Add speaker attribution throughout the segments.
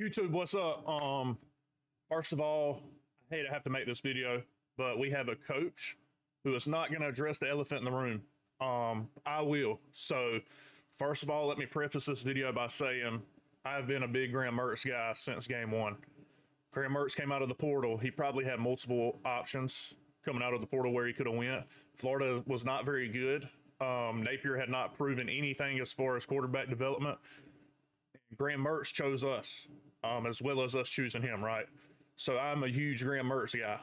Speaker 1: YouTube, what's up? First of all, I hate to have to make this video, but we have a coach who is not going to address the elephant in the room. I will. So, first of all, let me preface this video by saying I've been a big Graham Mertz guy since game one. Graham Mertz came out of the portal. He probably had multiple options coming out of the portal where he could have went. Florida was not very good. Napier had not proven anything as far as quarterback development. Graham Mertz chose us, as well as us choosing him, right? So I'm a huge Graham Mertz guy.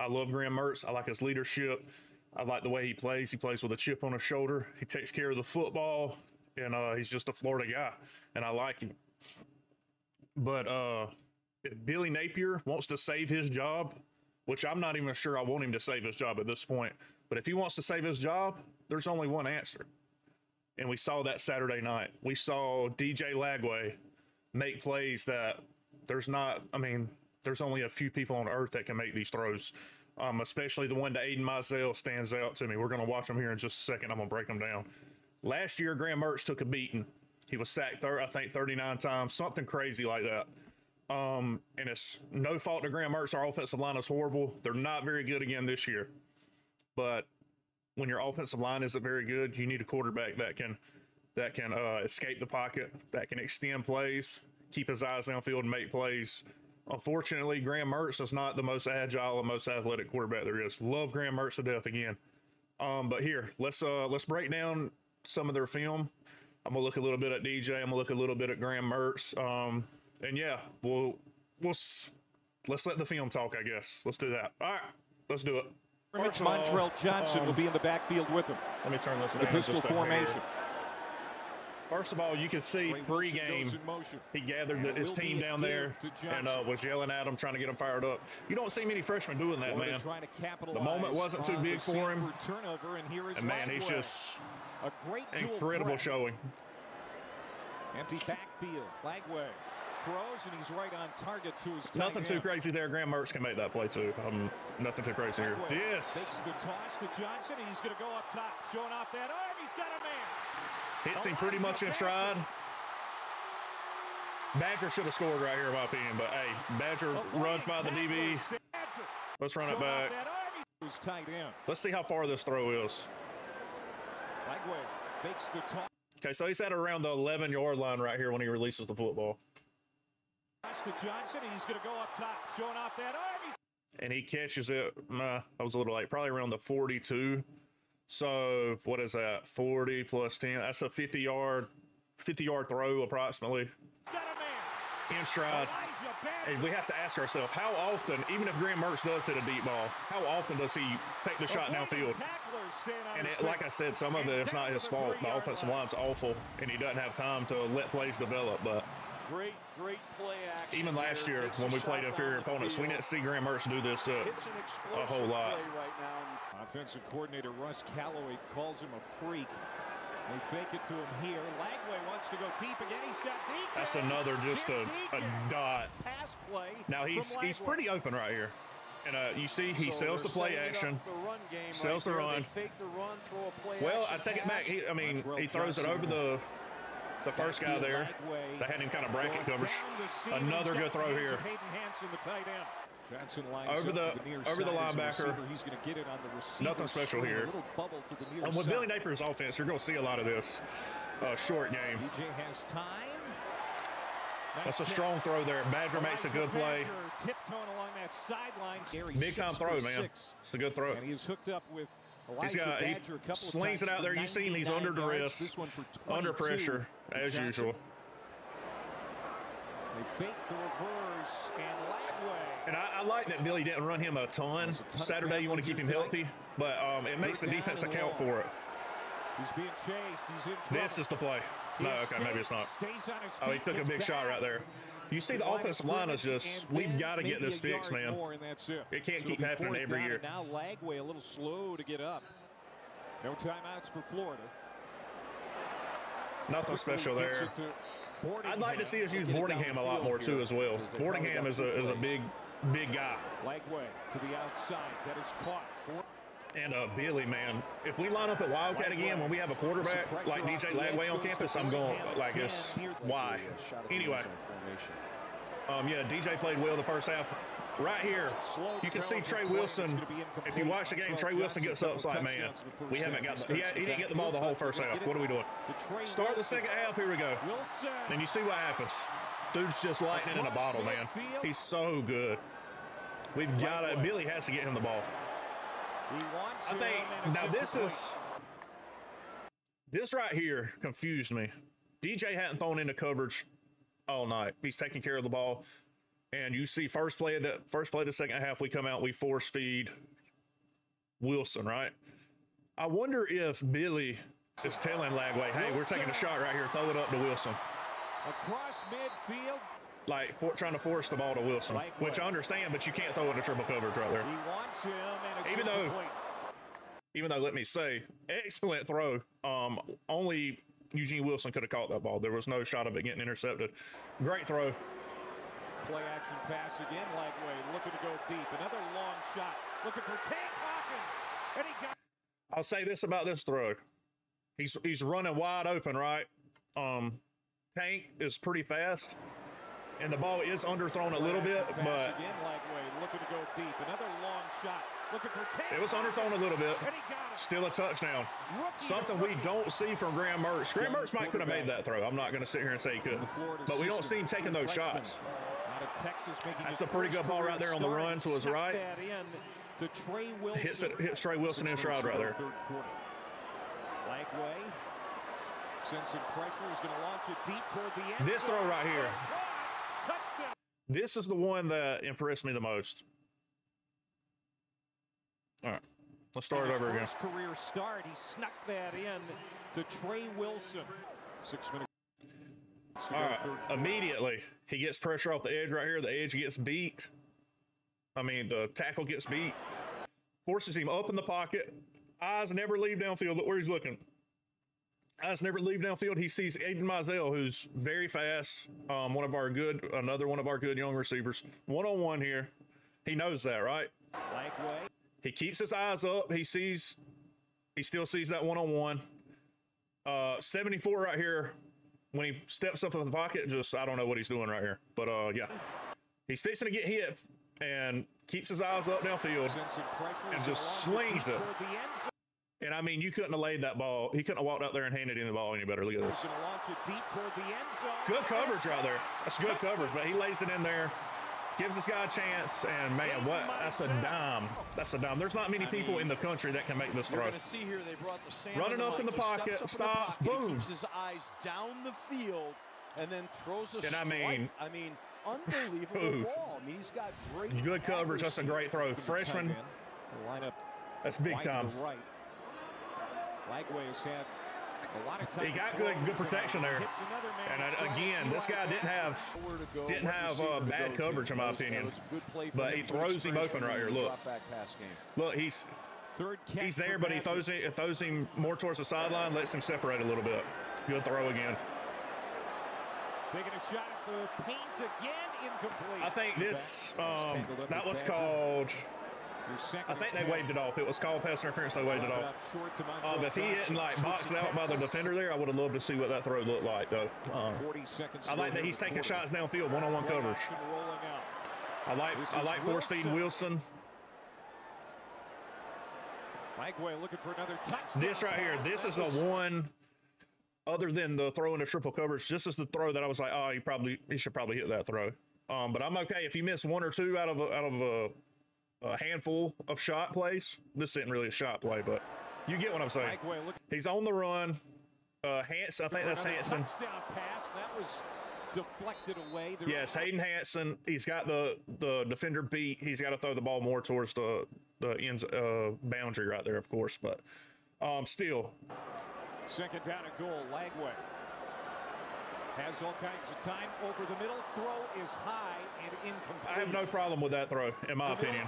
Speaker 1: I love Graham Mertz. I like his leadership. I like the way he plays. He plays with a chip on his shoulder. He takes care of the football, and he's just a Florida guy, and I like him. But if Billy Napier wants to save his job, which I'm not even sure I want him to save his job at this point, but if he wants to save his job, there's only one answer. And we saw that Saturday night. We saw DJ Lagway make plays that there's only a few people on earth that can make these throws. Especially the one to Aiden Mizell stands out to me. We're going to watch them here in just a second. I'm going to break them down. Last year, Graham Mertz took a beating. He was sacked, I think, 39 times, something crazy like that. And it's no fault to Graham Mertz. Our offensive line is horrible. They're not very good again this year. But when your offensive line isn't very good, you need a quarterback that can escape the pocket, that can extend plays, keep his eyes downfield, and make plays. Unfortunately, Graham Mertz is not the most agile and most athletic quarterback there is. Love Graham Mertz to death again. But here, let's break down some of their film. I'm gonna look a little bit at DJ. I'm gonna look a little bit at Graham Mertz. And yeah, let's let the film talk, I guess. Let's do that. All right, let's do it.
Speaker 2: Montrell Johnson will be in the backfield with him.
Speaker 1: Let me turn this
Speaker 2: down. The pistol formation.
Speaker 1: First of all, you can see pre-game he gathered his team down there and was yelling at them, trying to get them fired up. You don't see many freshmen doing that, man. The moment wasn't too big for him. And man, he's just incredible showing.
Speaker 2: Empty backfield. Lagway throws, and he's right on target to his
Speaker 1: nothing too crazy there. Graham Mertz can make that play too. Nothing too crazy here. This
Speaker 2: the toss to Johnson, and he's going to go up top, showing off that arm. He's got a man.
Speaker 1: Hits him pretty much in stride. Badger should have scored right here, in my opinion. But hey, Badger runs by the DB. Let's run it back. Let's see how far this throw is.
Speaker 2: Lagway fakes the toss.
Speaker 1: Okay, so he's at around the 11-yard line right here when he releases the football.
Speaker 2: To Johnson, and he's going to go up top, showing off that arm.
Speaker 1: And he catches it. I was a little late, probably around the 42. So what is that? 40 plus 10. That's a 50-yard throw approximately.
Speaker 2: Got a man.
Speaker 1: In stride. And we have to ask ourselves, how often, even if Graham Mertz does hit a deep ball, how often does he take the shot downfield? And like I said, some of it is not his fault. The offensive line's awful, and he doesn't have time to let plays develop. But
Speaker 3: great play action.
Speaker 1: Even last year when we played inferior opponents, we didn't see Graham Mertz do this a whole lot.
Speaker 2: Right. Offensive coordinator Russ Calloway calls him a freak. They fake it to him here. Lagway wants to go deep again. He's got deep.
Speaker 1: That's another just a dot.
Speaker 2: Pass play.
Speaker 1: Now he's pretty open right here. And you see he sells the play action, sells the run. Well, I take it back. He throws it over the first guy there. They had him kind of bracket coverage. Another good throw here. Over the linebacker. Nothing special here. And with Billy Napier's offense, you're going to see a lot of this short game. That's a strong throw there. Badger makes a good play. Big time throw, man. It's a good throw.
Speaker 2: He
Speaker 1: slings it out there. You see him, he's under duress, under pressure, as usual.
Speaker 2: They fake the reverse, and Lagway.
Speaker 1: And I like that Billy didn't run him a ton. Saturday, you want to keep him healthy, but it makes the defense account for it.
Speaker 2: He's being chased. He's in trouble.
Speaker 1: This is the play. No, okay, maybe it's not. Oh, he took a big shot right there. You see the offensive line is just, we've got to get this fixed, man. It can't keep happening every year.
Speaker 2: Now Lagway a little slow to get up. No timeouts for Florida.
Speaker 1: Nothing special there. I'd like to see us use Boardingham a lot more too as well. Boardingham is a big guy.
Speaker 2: Lagway to the outside. That is caught.
Speaker 1: And Billy, man, if we line up at Wildcat again when we have a quarterback like DJ Lagway on campus, I'm going like this. Why? Anyway, Yeah, DJ played well the first half. Right here, you can see Trey Wilson. If you watch the game, Trey Wilson gets up. It's like, man, we haven't got he didn't get the ball the whole first half. What are we doing? Start the second half. Here we go. And you see what happens. Dude's just lightning in a bottle, man. He's so good. We've got to. Billy has to get him the ball. I think now this right here confused me. DJ hadn't thrown into coverage all night. He's taking care of the ball. And you see first play of the second half, we come out, we force feed Wilson, right? I wonder if Billy is telling Lagway, hey, we're taking a shot right here, throw it up to Wilson.
Speaker 2: Across midfield.
Speaker 1: Like trying to force the ball to Wilson, which I understand, but you can't throw it in a triple coverage right there.
Speaker 2: He wants him, and
Speaker 1: Even though, let me say, excellent throw. Only Eugene Wilson could have caught that ball. There was no shot of it getting intercepted. Great throw.
Speaker 2: Play action pass again, Lagway looking to go deep. Another long shot, looking for Tank Hawkins, and he got.
Speaker 1: I'll say this about this throw. He's running wide open, right? Tank is pretty fast, and the ball is underthrown a little bit, but
Speaker 2: again, Lagway looking to go deep. Another long shot, looking for Tank.
Speaker 1: It was underthrown a little bit. Still a touchdown. Something we don't see from Graham Mertz. Graham Mertz might could have made that throw. I'm not going to sit here and say he couldn't, but we don't see him taking those shots. That's a pretty good ball right there on the run to his right. Hits Trey Wilson in stride right there.
Speaker 2: Lagway, sensing pressure, is going to launch it deep toward the end.
Speaker 1: This throw right here. This is the one that impressed me the most. All right, let's start it over again.
Speaker 2: Career start, he snuck that in to Trey Wilson. 6 minutes.
Speaker 1: All right, immediately he gets pressure off the edge right here. The edge gets beat. I mean, the tackle gets beat. Forces him up in the pocket. Eyes never leave downfield. Look where he's looking. Eyes never leave downfield. He sees Aiden Mizell, who's very fast. Another one of our good young receivers. One-on-one here. He knows that, right?
Speaker 2: Lagway.
Speaker 1: He keeps his eyes up. He still sees that one-on-one. 74 right here. When he steps up in the pocket, I don't know what he's doing right here. But, yeah. He's fixing to get hit and keeps his eyes up downfield and just slings it. And, I mean, you couldn't have laid that ball. He couldn't have walked out there and handed him the ball any better. Look at this. Good coverage right there. That's good coverage, but he lays it in there. Gives this guy a chance, and man, that's a dime. That's a dime. There's not many people in the country that can make this throw. Running up in the pocket, stop, boom.
Speaker 3: Keeps his eyes down the field, and then throws a strike.
Speaker 1: I mean,
Speaker 3: unbelievable ball. I mean, he's got great
Speaker 1: good coverage. That's a great throw. Freshman. That's big time.
Speaker 2: Lagway has had a lot of time.
Speaker 1: He got good protection there. And again, this guy didn't have bad coverage in my opinion. But he throws him open right here. Look, he's there, but he throws him more towards the sideline, lets him separate a little bit. Good throw again.
Speaker 2: Taking a shot at the paint again, incomplete.
Speaker 1: I think this that was called. I think they waved it off. It was called pass interference. They waved it off. If he hadn't boxed out by the defender there, I would have loved to see what that throw looked like, though. I like that he's taking shots downfield, one-on-one coverage. I like force feeding Wilson.
Speaker 2: Lagway looking for another touchdown.
Speaker 1: This right here, this is the one. Other than the throw into triple coverage, this is the throw that I was like, oh, he should probably hit that throw. But I'm okay if you miss one or two out of a handful of shot plays. This isn't really a shot play, but you get what I'm saying. He's on the run. Hanson, I think that's Hanson.
Speaker 2: That was deflected away.
Speaker 1: Yes, Hayden Hanson. He's got the defender beat. He's got to throw the ball more towards the ends boundary right there, of course. But still.
Speaker 2: Second down and goal. Lagway has all kinds of time over the middle. Throw is high and incomplete.
Speaker 1: I have no problem with that throw, in my opinion.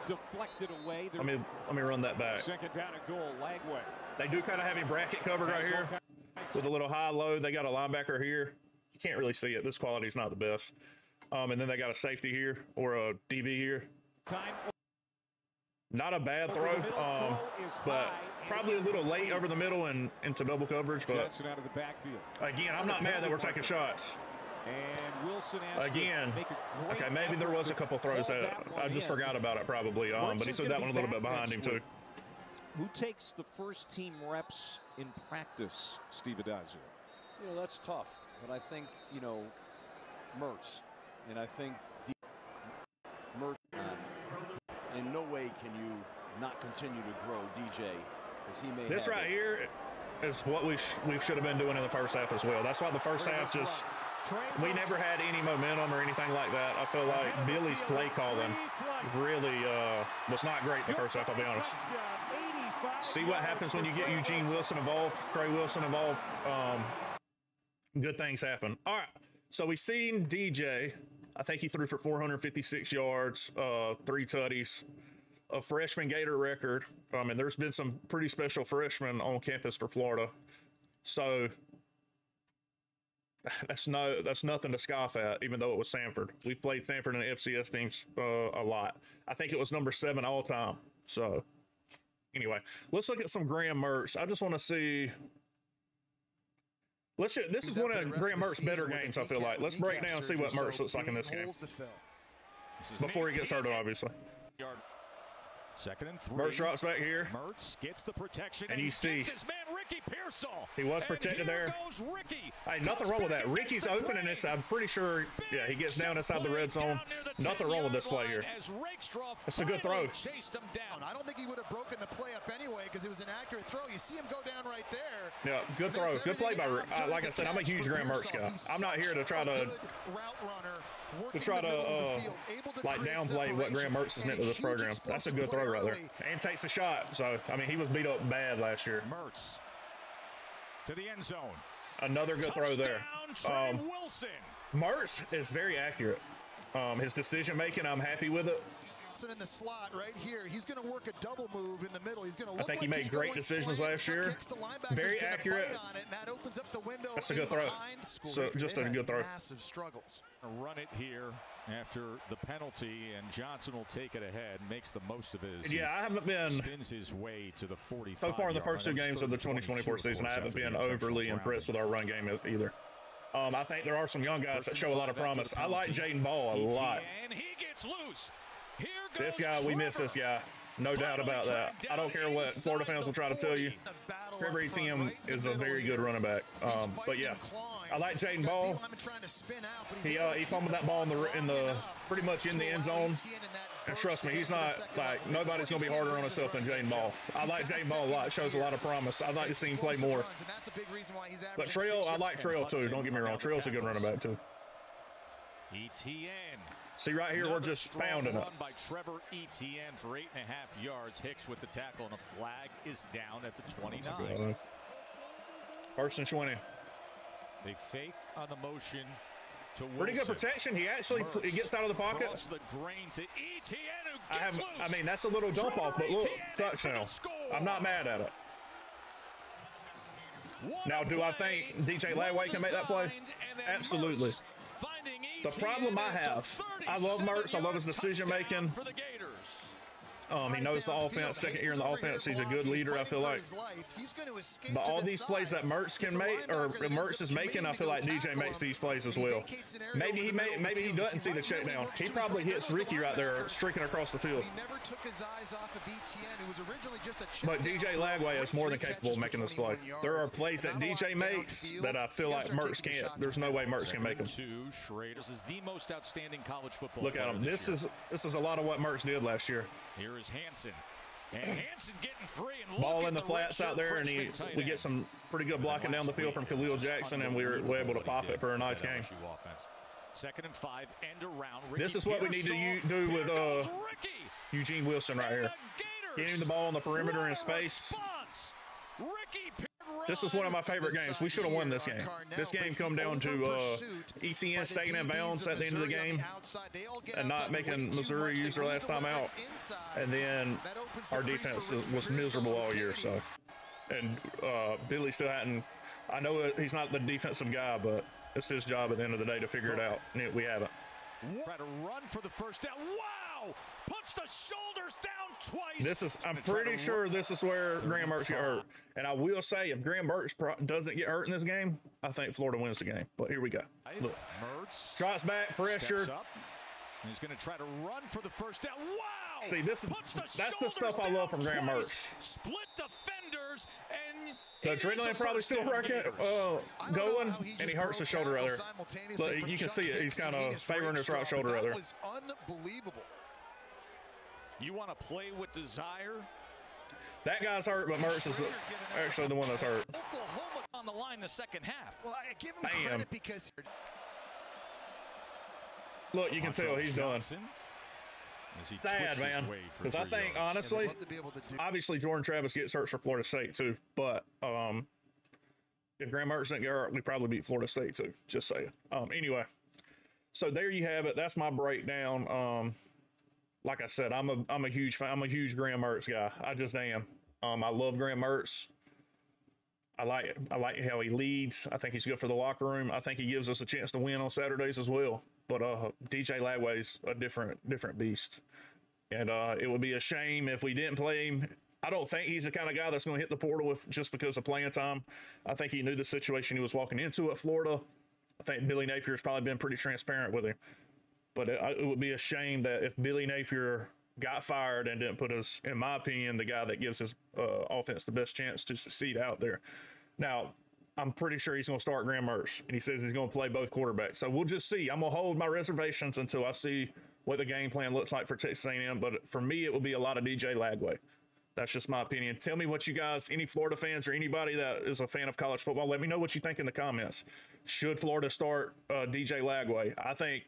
Speaker 2: Deflected away.
Speaker 1: Let me run that back.
Speaker 2: Then down and goal. Lagway.
Speaker 1: They do kind of have him bracket covered right here with a little high-low. They got a linebacker here. You can't really see it. This quality is not the best. And then they got a safety here or a DB here. Not a bad throw, but probably a little late over the middle and into double coverage. But again, I'm not mad that we're taking shots.
Speaker 2: And Wilson
Speaker 1: again. Okay, maybe there was a couple throws that I just forgot about it probably. But he threw that one a little bit behind him too.
Speaker 2: Who takes the first team reps in practice, Steve Adazio?
Speaker 3: You know, that's tough, but I think, you know, Mertz, and I think Mertz, in no way can you not continue to grow DJ, because he may
Speaker 1: this right here is what we should have been doing in the first half as well. That's why the first half just, we never had any momentum or anything like that. I feel like Billy's play calling really was not great the first half, I'll be honest. See what happens when you get Eugene Wilson involved, Trey Wilson involved. Good things happen. All right, so we seen DJ. I think he threw for 456 yards, 3 tutties, a freshman Gator record. And there's been some pretty special freshmen on campus for Florida. So that's nothing to scoff at, even though it was Sanford. We've played Sanford and FCS teams a lot. I think it was number 7 all time. So anyway, let's look at some Graham Mertz. I just want to see. This is one of Graham Mertz's better games, I feel like. Let's break down and see what Mertz looks like in this game. Before he gets started, obviously.
Speaker 2: 2nd and 3.
Speaker 1: Mertz drops back here.
Speaker 2: Mertz gets the protection,
Speaker 1: and you see
Speaker 2: his man, Ricky Pearsall.
Speaker 1: He was protected there. Hey, nothing wrong with that. Ricky's opening this. I'm pretty sure, yeah, he gets down inside the red zone. Nothing wrong with this play here. It's a good throw.
Speaker 4: I don't think he would have broken the play up anyway because it was an accurate throw. You see him go down right there.
Speaker 1: Yeah, good throw. Good play by Rick. Like I said, I'm a huge Graham Mertz guy. I'm not here to try to like downplay what Graham Mertz has meant to this program. That's a good throw right there. And takes the shot. So, I mean, he was beat up bad last year.
Speaker 2: Mertz to the end zone.
Speaker 1: Another good throw there. Mertz is very accurate. His decision making, I'm happy with it.
Speaker 4: In the slot right here, he's going to work a double move in the middle. He's going to.
Speaker 1: I think he made great decisions last year. Very accurate. That's a good throw. So just a good throw.
Speaker 4: Massive struggles.
Speaker 2: Run it here after the penalty, and Johnson will take it ahead. Makes the most of his.
Speaker 1: Yeah, I haven't been.
Speaker 2: Spins his way to the 45.
Speaker 1: So far in the first 2 games of the 2024 season, I haven't been overly impressed with our run game either. I think there are some young guys that show a lot of promise. I like Jaden Ball a lot.
Speaker 2: And he gets loose.
Speaker 1: This guy, we miss this guy. No doubt about that. I don't care what Florida fans will try to tell you. Trevor Etienne is a very good running back. But yeah, I like Jaden Ball. He fumbled that ball in the pretty much in the end zone. And trust me, he's not like, nobody's going to be harder on himself than Jaden Ball. I like Jaden Ball a lot. It shows a lot of promise. I'd like to see him play more. But Trail, I like Trail too. Don't get me wrong. Trail's a good running back too.
Speaker 2: Etienne.
Speaker 1: See right here, we're just pounding it.
Speaker 2: By Trevor Etienne for 8.5 yards. Hicks with the tackle, and a flag is down at the 29.
Speaker 1: First and 20.
Speaker 2: They fake on the motion to Wilson.
Speaker 1: Pretty good protection. He actually he gets out of the pocket.
Speaker 2: The grain to Etienne, who
Speaker 1: I mean, that's a little dump off, but look, touchdown. I'm not mad at it. Now, do I think DJ Lagway can make that play? Absolutely. The problem I have, I love Mertz. I love his decision making. He knows the offense. 2nd year in the offense, he's a good leader, I feel like. But all these plays that Mertz can make, or Mertz is making, I feel like DJ makes these plays as well. Maybe he doesn't see the check down. He probably hits Ricky right there, streaking across the field. But DJ Lagway is more than capable of making this play. There are plays that DJ makes that I feel like Mertz can't. There's no way Mertz can make them.
Speaker 2: This is the most outstanding college football.
Speaker 1: Look at him. This is a lot of what Mertz did last year.
Speaker 2: Here is Hansen. And Hansen getting free and
Speaker 1: ball in the flats out there, and we get some pretty good blocking down the field from Khalil Jackson, and we were able to pop it for a nice game.
Speaker 2: 2nd and 5, end around.
Speaker 1: This is what we need to do with Eugene Wilson right here. Getting the ball on the perimeter in space. This is one of my favorite games. We should have won this game. This game come down to ECN staying in bounds at the end of the game and not making Missouri use their last time out. And then our defense was miserable all year. So, and Billy still hadn't. I know he's not the defensive guy, but it's his job at the end of the day to figure it out. And we haven't.
Speaker 2: Try to run for the first down. Wow! Puts the shoulders down twice.
Speaker 1: This is, I'm pretty sure this is where Graham Mertz got hurt. And I will say, if Graham Mertz doesn't get hurt in this game, I think Florida wins the game. But here we go. Look.
Speaker 2: Mertz
Speaker 1: Trots back, pressure.
Speaker 2: He's going to try to run for the first down. Wow!
Speaker 1: See, that's the stuff I love from Graham Mertz.
Speaker 2: Split defenders and
Speaker 1: the adrenaline probably still going, and he hurts his shoulder right there. But you can see it. He's kind of favoring his right shoulder right there.
Speaker 4: That was unbelievable.
Speaker 2: You want to play with desire?
Speaker 1: That guy's hurt, but Mertz is actually the one that's hurt.
Speaker 2: Oklahoma on the line the second half.
Speaker 4: Well, I give him credit because...
Speaker 1: Look, you can tell he's done. Sad, man. Because I think, honestly, obviously Jordan Travis gets hurt for Florida State, too. But if Graham Mertz didn't get hurt, we probably beat Florida State, too. Just saying. Anyway, so there you have it. That's my breakdown. Like I said, I'm a huge fan. I'm a huge Graham Mertz guy. I just am. I love Graham Mertz. I like how he leads. I think he's good for the locker room. I think he gives us a chance to win on Saturdays as well. But DJ Lagway's a different beast. And it would be a shame if we didn't play him. I don't think he's the kind of guy that's going to hit the portal just because of playing time. I think he knew the situation he was walking into at Florida. I think Billy Napier has probably been pretty transparent with him. But it would be a shame that if Billy Napier got fired and didn't put us, in my opinion, the guy that gives his offense the best chance to succeed out there. Now, I'm pretty sure he's going to start Graham Mertz, and he says he's going to play both quarterbacks. So we'll just see. I'm going to hold my reservations until I see what the game plan looks like for Texas A&M. But for me, it will be a lot of DJ Lagway. That's just my opinion. Tell me what you guys, any Florida fans or anybody that is a fan of college football, let me know what you think in the comments. Should Florida start DJ Lagway? I think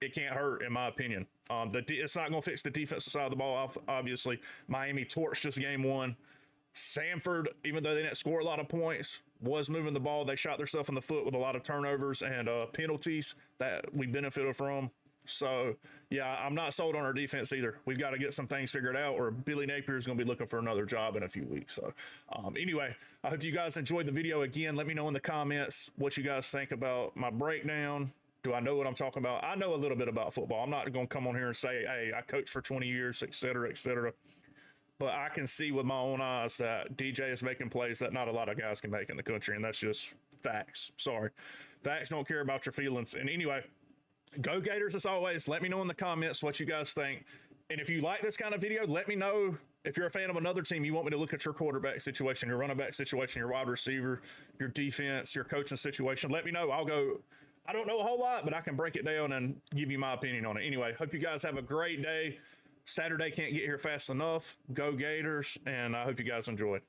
Speaker 1: it can't hurt, in my opinion. It's not going to fix the defensive side of the ball, obviously. Miami torched us game one. Samford, even though they didn't score a lot of points, was moving the ball. They shot themselves in the foot with a lot of turnovers and penalties that we benefited from. So, yeah, I'm not sold on our defense either. We've got to get some things figured out, or Billy Napier is going to be looking for another job in a few weeks. So, anyway, I hope you guys enjoyed the video. Again, let me know in the comments what you guys think about my breakdown. Do I know what I'm talking about? I know a little bit about football. I'm not going to come on here and say, hey, I coached for 20 years, et cetera, et cetera. But I can see with my own eyes that DJ is making plays that not a lot of guys can make in the country, and that's just facts. Sorry. Facts don't care about your feelings. And anyway, go Gators as always. Let me know in the comments what you guys think. And if you like this kind of video, let me know if you're a fan of another team, you want me to look at your quarterback situation, your running back situation, your wide receiver, your defense, your coaching situation. Let me know. I'll go. I don't know a whole lot, but I can break it down and give you my opinion on it. Anyway, hope you guys have a great day. Saturday can't get here fast enough. Go Gators, and I hope you guys enjoyed.